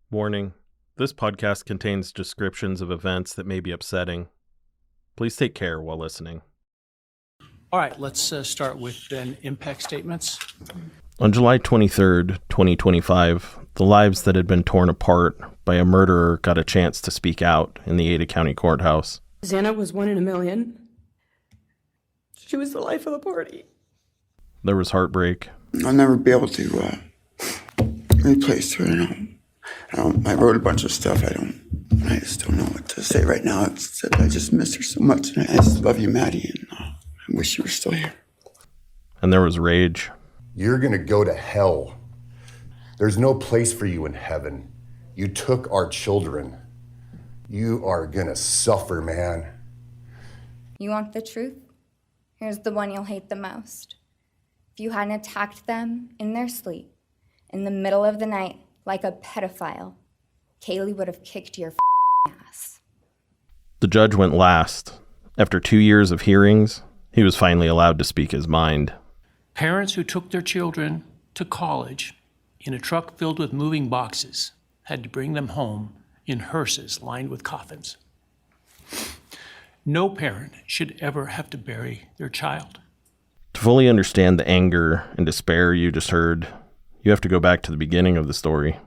Warning: this podcast contains descriptions of events that may be upsetting. Please take care while listening. All right, let's start with then impact statements. On July 23rd, 2025, the lives that had been torn apart by a murderer got a chance to speak out in the Ada County Courthouse. Xana was 1 in a million. She was the life of the party. There was heartbreak. I'll never be able to replace her. I wrote a bunch of stuff. I just don't know what to say right now. I just miss her so much. And I just love you, Maddie, and I wish you were still here. And there was rage. You're gonna go to hell. There's no place for you in heaven. You took our children. You are gonna suffer, man. You want the truth? Here's the one you'll hate the most. If you hadn't attacked them in their sleep, in the middle of the night, like a pedophile, Kaylee would have kicked your ass. The judge went last. After 2 years of hearings, he was finally allowed to speak his mind. Parents who took their children to college in a truck filled with moving boxes had to bring them home in hearses lined with coffins. No parent should ever have to bury their child. To fully understand the anger and despair you just heard, you have to go back to the beginning of the story.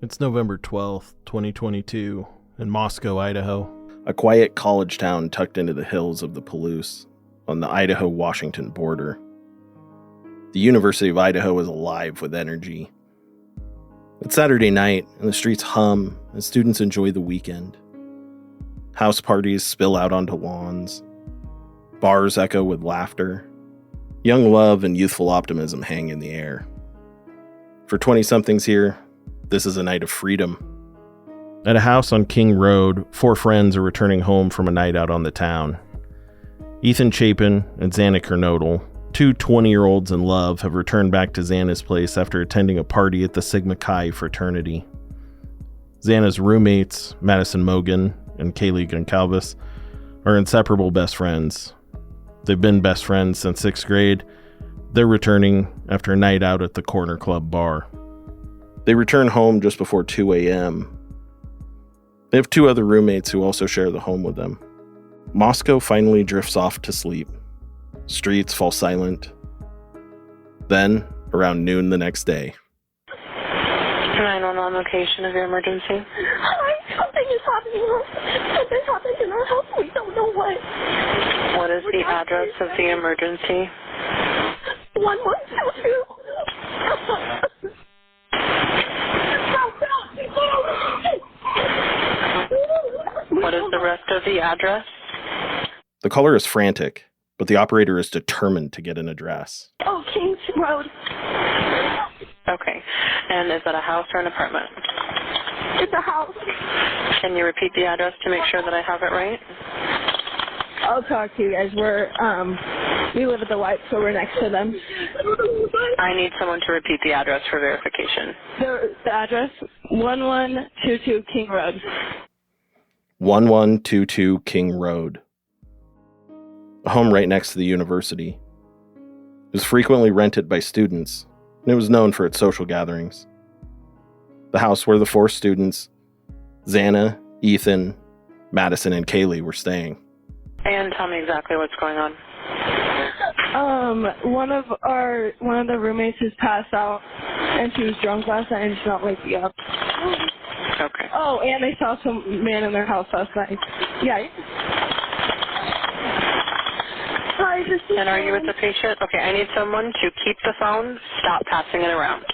It's November 12th, 2022, in Moscow, Idaho, a quiet college town tucked into the hills of the Palouse on the Idaho-Washington border. The University of Idaho is alive with energy. It's Saturday night, and the streets hum as students enjoy the weekend. House parties spill out onto lawns. Bars echo with laughter. Young love and youthful optimism hang in the air. For 20-somethings here, this is a night of freedom. At a house on King Road, 4 friends are returning home from a night out on the town. Ethan Chapin and Xana Kernodle, 2 20-year-olds in love, have returned back to Xana's place after attending a party at the Sigma Chi fraternity. Xana's roommates, Madison Mogen and Kaylee Goncalves, are inseparable best friends. They've been best friends since 6th grade. They're returning after a night out at the Corner Club bar. They return home just before 2 a.m. They have 2 other roommates who also share the home with them. Moscow finally drifts off to sleep. Streets fall silent. Then, around noon the next day. 911 location of your emergency. Hi, something is happening. Something happened in our house. We don't know what. What is the address of the emergency? 1122. What is the rest of the address? The caller is frantic, but the operator is determined to get an address. Oh, Kings Road. Okay. And is that a house or an apartment? It's a house. Can you repeat the address to make sure that I have it right? I'll talk to you guys. We live at the White, so we're next to them. I need someone to repeat the address for verification. The address, 1122 King Road. 1122 King Road. A home right next to the university. It was frequently rented by students, and it was known for its social gatherings. The house where the 4 students, Xana, Ethan, Madison, and Kaylee, were staying. And tell me exactly what's going on. One of the roommates has passed out, and she was drunk last night and she's not waking up. Okay. Oh, and they saw some man in their house last night. Yeah. Hi, this is And are you with the patient? Okay, I need someone to keep the phone, stop passing it around.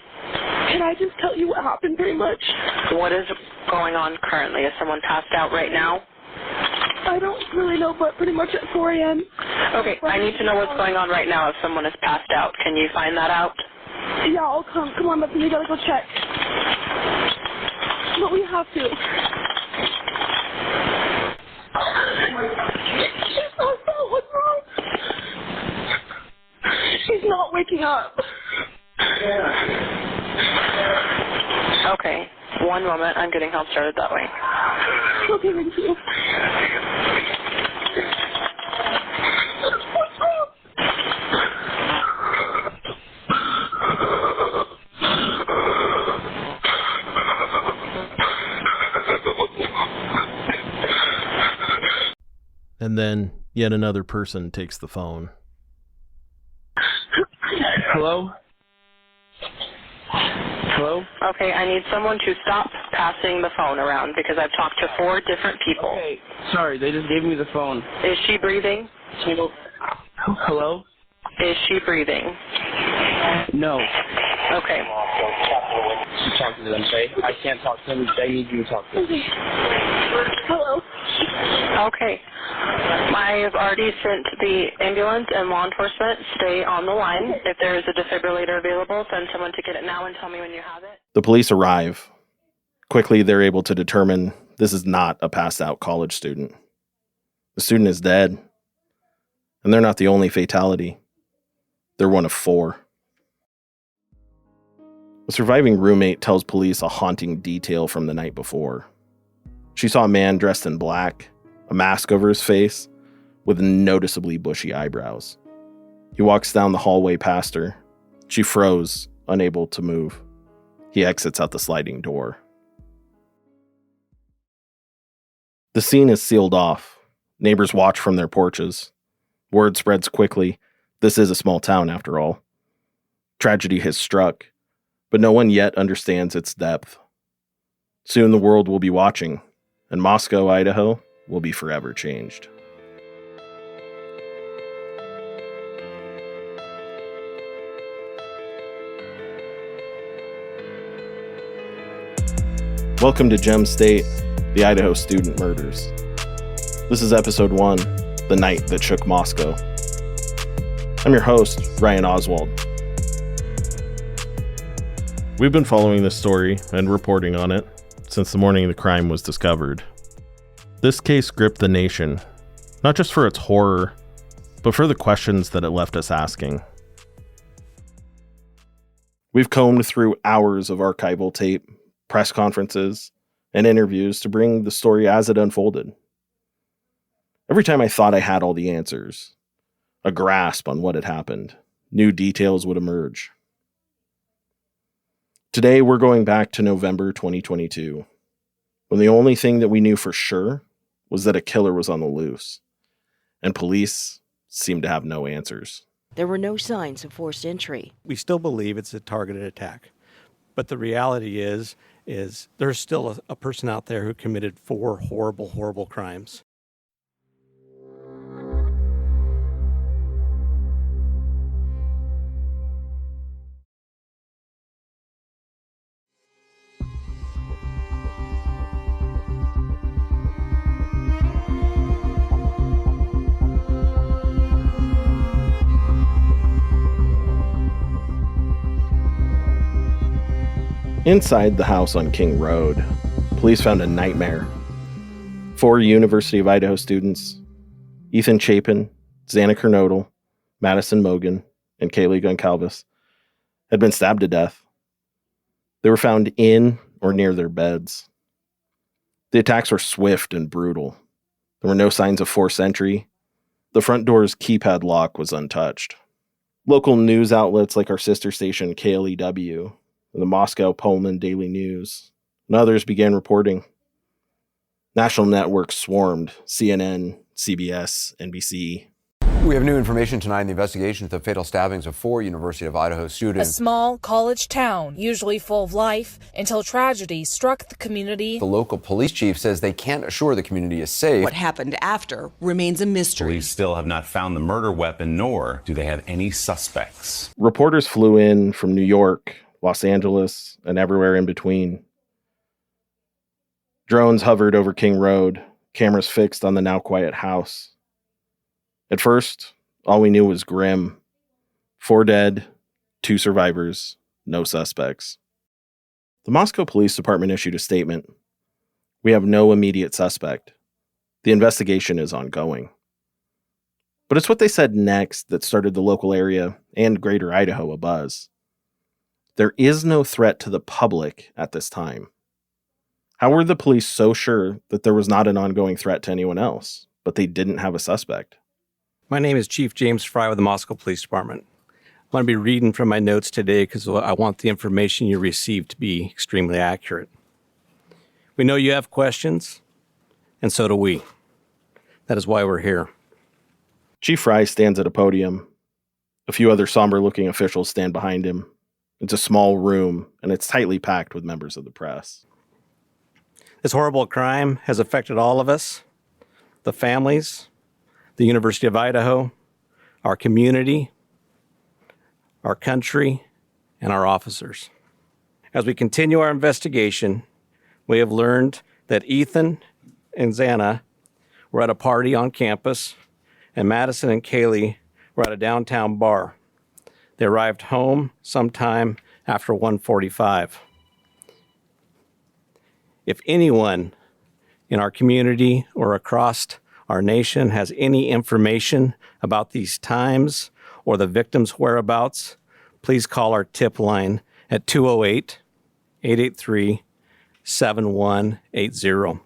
Can I just tell you what happened pretty much? What is going on currently? Is someone passed out right now? I don't really know, but pretty much at 4 a.m. Okay, I need to know what's going on right now if someone is passed out. Can you find that out? Yeah, I'll come. Come on, but we gotta go check. But we have to. She's passed out. What's wrong? She's not waking up. Okay, one moment. I'm getting help started that way. Okay, thank you. What's wrong? And then yet another person takes the phone. Hello? Hello? Okay, I need someone to stop passing the phone around because I've talked to 4 different people. Okay, sorry, they just gave me the phone. Is she breathing? Hello? Is she breathing? No. Okay. She's talking to them, okay? I can't talk to them. They need you to talk to them. Hello. Okay. I have already sent the ambulance and law enforcement. Stay on the line. If there is a defibrillator available, send someone to get it now and tell me when you have it. The police arrive. Quickly, they're able to determine this is not a passed-out college student. The student is dead. And they're not the only fatality. They're one of 4. A surviving roommate tells police a haunting detail from the night before. She saw a man dressed in black, a mask over his face, with noticeably bushy eyebrows. He walks down the hallway past her. She froze, unable to move. He exits out the sliding door. The scene is sealed off. Neighbors watch from their porches. Word spreads quickly. This is a small town, after all. Tragedy has struck, but no one yet understands its depth. Soon the world will be watching, and Moscow, Idaho, will be forever changed. Welcome to Gem State, the Idaho student murders. This is episode 1, The Night That Shook Moscow. I'm your host, Ryan Oswald. We've been following this story and reporting on it since the morning the crime was discovered. This case gripped the nation, not just for its horror, but for the questions that it left us asking. We've combed through hours of archival tape, press conferences, and interviews to bring the story as it unfolded. Every time I thought I had all the answers, a grasp on what had happened, new details would emerge. Today, we're going back to November 2022, when the only thing that we knew for sure was that a killer was on the loose, and police seemed to have no answers. There were no signs of forced entry. We still believe it's a targeted attack, but the reality is there's still a person out there who committed 4 horrible, horrible crimes. Inside the house on King Road, police found a nightmare. 4 University of Idaho students, Ethan Chapin, Xana Kernodle, Madison Mogen, and Kaylee Goncalves, had been stabbed to death. They were found in or near their beds. The attacks were swift and brutal. There were no signs of forced entry. The front door's keypad lock was untouched. Local news outlets like our sister station KLEW, the Moscow Pullman Daily News, and others began reporting. National networks swarmed: CNN, CBS, NBC. We have new information tonight in the investigation into the fatal stabbings of 4 University of Idaho students. A small college town, usually full of life, until tragedy struck the community. The local police chief says they can't assure the community is safe. What happened after remains a mystery. Police still have not found the murder weapon, nor do they have any suspects. Reporters flew in from New York, Los Angeles, and everywhere in between. Drones hovered over King Road, cameras fixed on the now quiet house. At first, all we knew was grim. 4 dead, 2 survivors, no suspects. The Moscow Police Department issued a statement. We have no immediate suspect. The investigation is ongoing. But it's what they said next that started the local area and greater Idaho abuzz. There is no threat to the public at this time. How were the police so sure that there was not an ongoing threat to anyone else, but they didn't have a suspect? My name is Chief James Fry with the Moscow Police Department. I'm going to be reading from my notes today because I want the information you receive to be extremely accurate. We know you have questions, and so do we. That is why we're here. Chief Fry stands at a podium. A few other somber-looking officials stand behind him. It's a small room, and it's tightly packed with members of the press. This horrible crime has affected all of us, the families, the University of Idaho, our community, our country, and our officers. As we continue our investigation, we have learned that Ethan and Xana were at a party on campus, and Madison and Kaylee were at a downtown bar. They arrived home sometime after 1:45. If anyone in our community or across our nation has any information about these times or the victims' whereabouts, please call our tip line at 208-883-7180.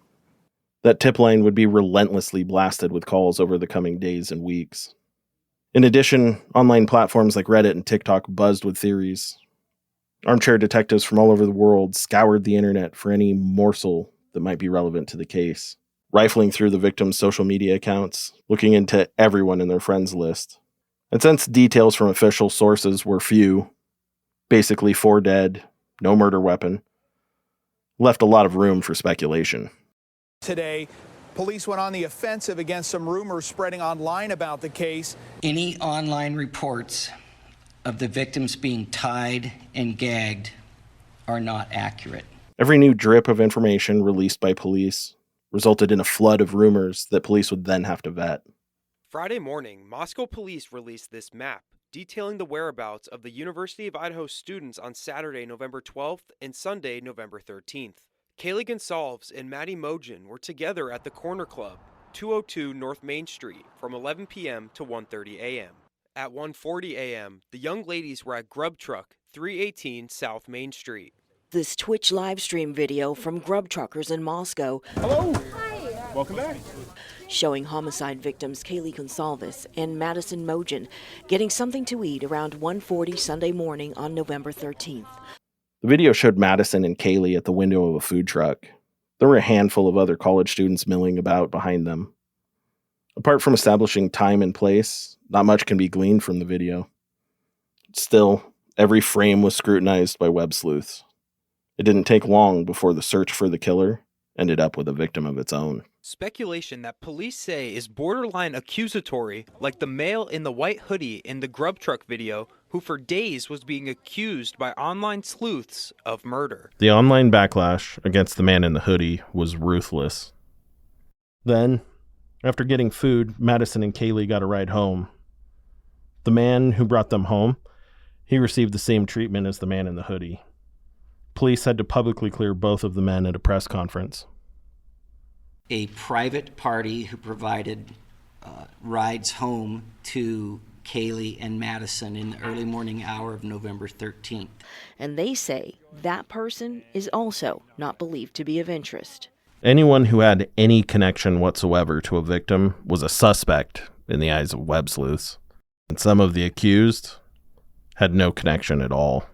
That tip line would be relentlessly blasted with calls over the coming days and weeks. In addition, online platforms like Reddit and TikTok buzzed with theories. Armchair detectives from all over the world scoured the internet for any morsel that might be relevant to the case, rifling through the victims' social media accounts, looking into everyone in their friends list. And since details from official sources were few, basically 4 dead, no murder weapon, left a lot of room for speculation. Today, police went on the offensive against some rumors spreading online about the case. Any online reports of the victims being tied and gagged are not accurate. Every new drip of information released by police resulted in a flood of rumors that police would then have to vet. Friday morning, Moscow police released this map detailing the whereabouts of the University of Idaho students on Saturday, November 12th and Sunday, November 13th. Kaylee Goncalves and Madison Mogen were together at the Corner Club, 202 North Main Street, from 11 p.m. to 1:30 a.m. At 1:40 a.m., the young ladies were at Grub Truck, 318 South Main Street. This Twitch live stream video from grub truckers in Moscow. Hello. Hi. Welcome back. Showing homicide victims Kaylee Goncalves and Madison Mogen getting something to eat around 1:40 Sunday morning on November 13th. The video showed Madison and Kaylee at the window of a food truck. There were a handful of other college students milling about behind them. Apart from establishing time and place, not much can be gleaned from the video. Still, every frame was scrutinized by web sleuths. It didn't take long before the search for the killer ended up with a victim of its own. Speculation that police say is borderline accusatory, like the male in the white hoodie in the Grub Truck video, who for days was being accused by online sleuths of murder. The online backlash against the man in the hoodie was ruthless. Then, after getting food, Madison and Kaylee got a ride home. The man who brought them home, he received the same treatment as the man in the hoodie. Police had to publicly clear both of the men at a press conference. A private party who provided rides home to Kaylee and Madison in the early morning hour of November 13th. And they say that person is also not believed to be of interest. Anyone who had any connection whatsoever to a victim was a suspect in the eyes of web sleuths. And some of the accused had no connection at all.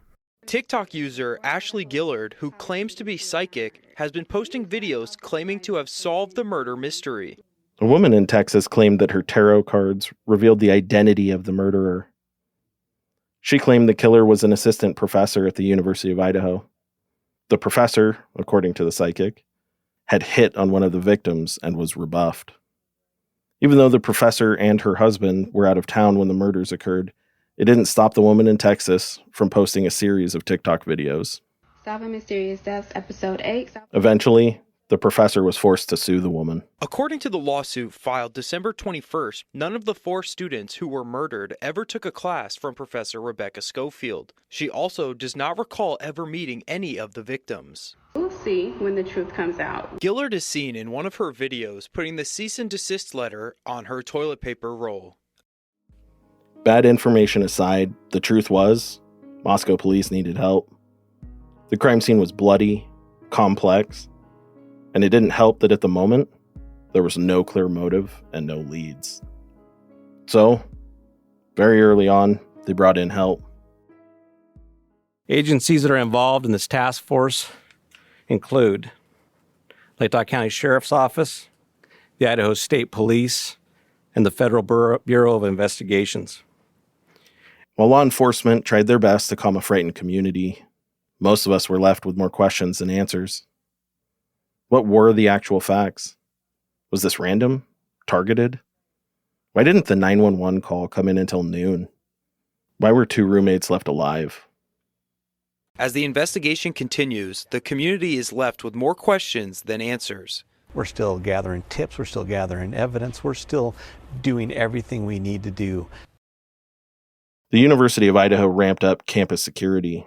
TikTok user Ashley Gillard, who claims to be psychic, has been posting videos claiming to have solved the murder mystery. A woman in Texas claimed that her tarot cards revealed the identity of the murderer. She claimed the killer was an assistant professor at the University of Idaho. The professor, according to the psychic, had hit on one of the victims and was rebuffed. Even though the professor and her husband were out of town when the murders occurred, it didn't stop the woman in Texas from posting a series of TikTok videos. Solving Mysterious Deaths, Episode 8. Eventually, the professor was forced to sue the woman. According to the lawsuit filed December 21st, none of the 4 students who were murdered ever took a class from Professor Rebecca Schofield. She also does not recall ever meeting any of the victims. We'll see when the truth comes out. Gillard is seen in one of her videos putting the cease and desist letter on her toilet paper roll. Bad information aside, the truth was, Moscow police needed help. The crime scene was bloody, complex, and it didn't help that at the moment, there was no clear motive and no leads. So, very early on, they brought in help. Agencies that are involved in this task force include Latah County Sheriff's Office, the Idaho State Police, and the Federal Bureau of Investigations. While law enforcement tried their best to calm a frightened community, most of us were left with more questions than answers. What were the actual facts? Was this random? Targeted? Why didn't the 911 call come in until noon? Why were 2 roommates left alive? As the investigation continues, the community is left with more questions than answers. We're still gathering tips, we're still gathering evidence, we're still doing everything we need to do. The University of Idaho ramped up campus security.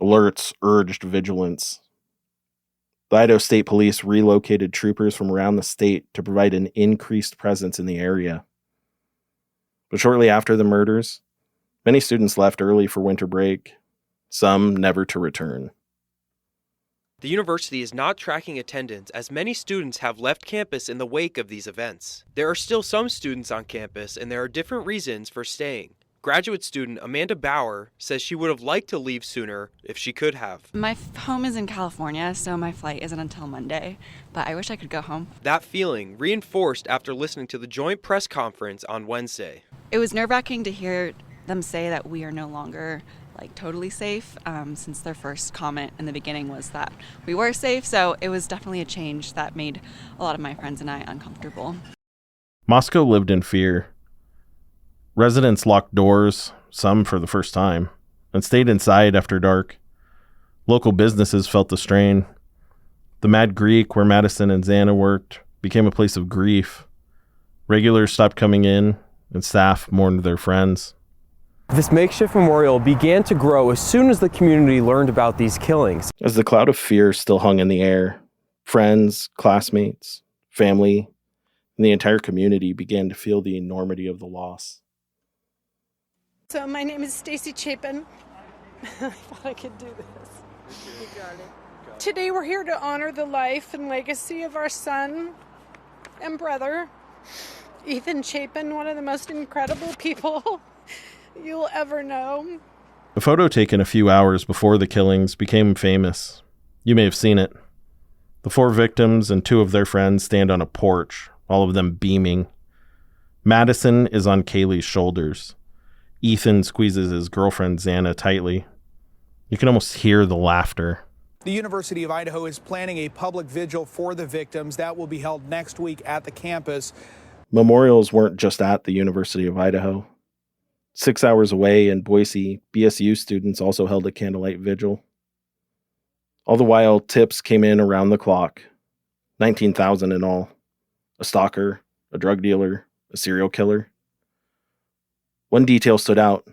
Alerts urged vigilance. The Idaho State Police relocated troopers from around the state to provide an increased presence in the area. But shortly after the murders, many students left early for winter break, some never to return. The university is not tracking attendance as many students have left campus in the wake of these events. There are still some students on campus, and there are different reasons for staying. Graduate student Amanda Bauer says she would have liked to leave sooner if she could have. My home is in California, so my flight isn't until Monday, but I wish I could go home. That feeling reinforced after listening to the joint press conference on Wednesday. It was nerve-wracking to hear them say that we are no longer totally safe, since their first comment in the beginning was that we were safe, so it was definitely a change that made a lot of my friends and I uncomfortable. Moscow lived in fear. Residents locked doors, some for the first time, and stayed inside after dark. Local businesses felt the strain. The Mad Greek, where Madison and Xana worked, became a place of grief. Regulars stopped coming in, and staff mourned their friends. This makeshift memorial began to grow as soon as the community learned about these killings. As the cloud of fear still hung in the air, friends, classmates, family, and the entire community began to feel the enormity of the loss. So my name is Stacy Chapin. I thought I could do this. You got it. Today we're here to honor the life and legacy of our son and brother, Ethan Chapin, one of the most incredible people you'll ever know. A photo taken a few hours before the killings became famous. You may have seen it. The 4 victims and 2 of their friends stand on a porch, all of them beaming. Madison is on Kaylee's shoulders. Ethan squeezes his girlfriend Xana tightly. You can almost hear the laughter. The University of Idaho is planning a public vigil for the victims that will be held next week at the campus. Memorials weren't just at the University of Idaho. 6 hours away in Boise, BSU students also held a candlelight vigil. All the while, tips came in around the clock. 19,000 in all. A stalker, a drug dealer, a serial killer. One detail stood out.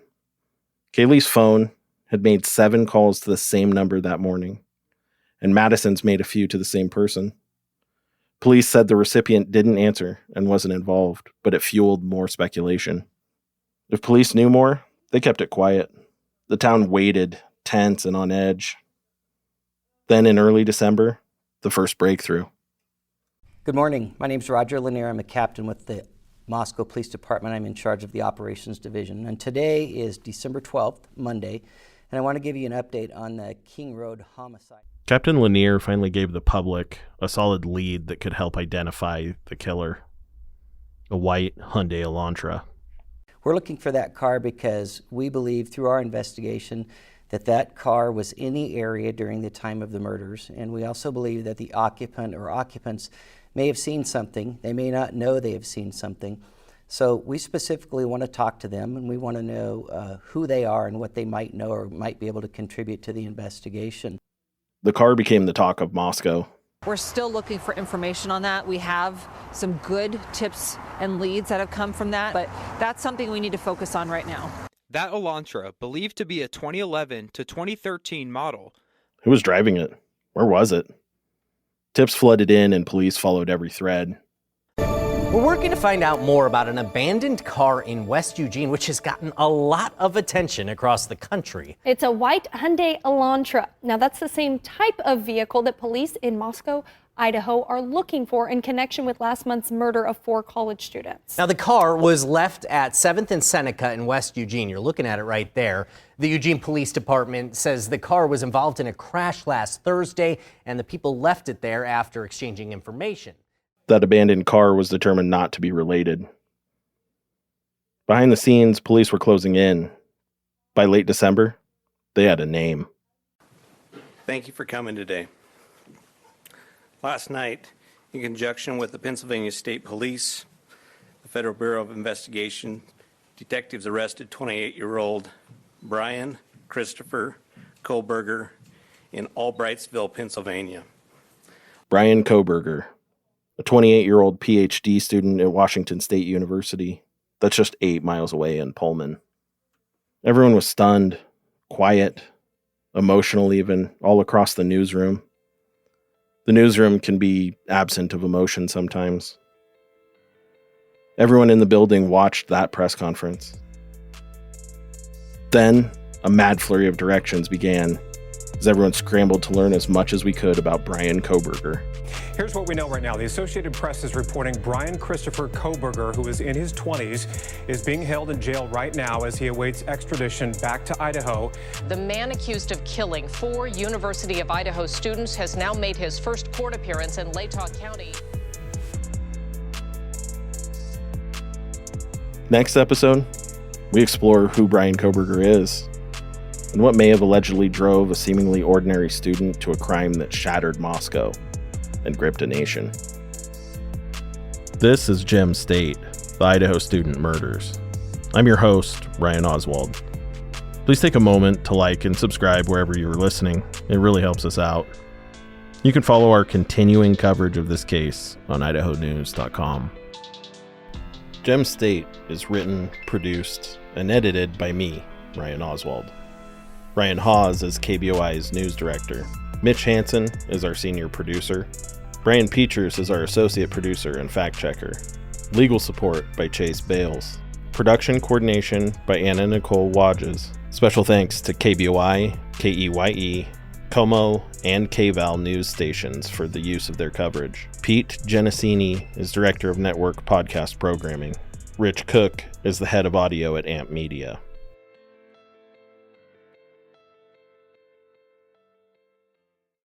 Kaylee's phone had made 7 calls to the same number that morning, and Madison's made a few to the same person. Police said the recipient didn't answer and wasn't involved, but it fueled more speculation. If police knew more, they kept it quiet. The town waited, tense and on edge. Then in early December, the first breakthrough. Good morning. My name is Roger Lanier. I'm a captain with the Moscow Police Department. I'm in charge of the Operations Division. And today is December 12th, Monday, and I want to give you an update on the King Road homicide. Captain Lanier finally gave the public a solid lead that could help identify the killer. A white Hyundai Elantra. We're looking for that car because we believe through our investigation that that car was in the area during the time of the murders. And we also believe that the occupant or occupants may have seen something. They may not know they have seen something. So we specifically want to talk to them, and we want to know who they are and what they might know or might be able to contribute to the investigation. The car became the talk of Moscow. We're still looking for information on that. We have some good tips and leads that have come from that, but that's something we need to focus on right now. That Elantra, believed to be a 2011 to 2013 model. Who was driving it? Where was it? Tips flooded in and police followed every thread. We're working to find out more about an abandoned car in West Eugene, which has gotten a lot of attention across the country. It's a white Hyundai Elantra. Now, that's the same type of vehicle that police in Moscow, Idaho are looking for in connection with last month's murder of 4 college students. Now, the car was left at 7th and Seneca in West Eugene. You're looking at it right there. The Eugene Police Department says the car was involved in a crash last Thursday, and the people left it there after exchanging information. That abandoned car was determined not to be related. Behind the scenes, police were closing in. By late December, they had a name. Thank you for coming today. Last night, in conjunction with the Pennsylvania State Police, the Federal Bureau of Investigation, detectives arrested 28-year-old Bryan Christopher Kohberger in Albrightsville, Pennsylvania. Bryan Kohberger, a 28-year-old PhD student at Washington State University, that's just 8 miles away in Pullman. Everyone was stunned, quiet, emotional even, all across the newsroom. The newsroom can be absent of emotion sometimes. Everyone in the building watched that press conference. Then, a mad flurry of directions began as everyone scrambled to learn as much as we could about Bryan Kohberger. Here's what we know right now. The Associated Press is reporting Bryan Christopher Kohberger, who is in his 20s, is being held in jail right now as he awaits extradition back to Idaho. The man accused of killing 4 University of Idaho students has now made his first court appearance in Latah County. Next episode, we explore who Bryan Kohberger is and what may have allegedly drove a seemingly ordinary student to a crime that shattered Moscow and gripped a nation. This is Gem State, the Idaho Student Murders. I'm your host, Ryan Oswald. Please take a moment to like and subscribe wherever you're listening. It really helps us out. You can follow our continuing coverage of this case on idahonews.com. Gem State is written, produced, and edited by me, Ryan Oswald. Ryan Hawes is KBOI's news director. Mitch Hansen is our senior producer. Brian Peters is our associate producer and fact checker. Legal support by Chase Bales. Production coordination by Anna Nicole Wadges. Special thanks to KBOI, KEYE, Como, and KVAL news stations for the use of their coverage. Pete Genesini is director of network podcast programming. Rich Cook is the head of audio at AMP Media.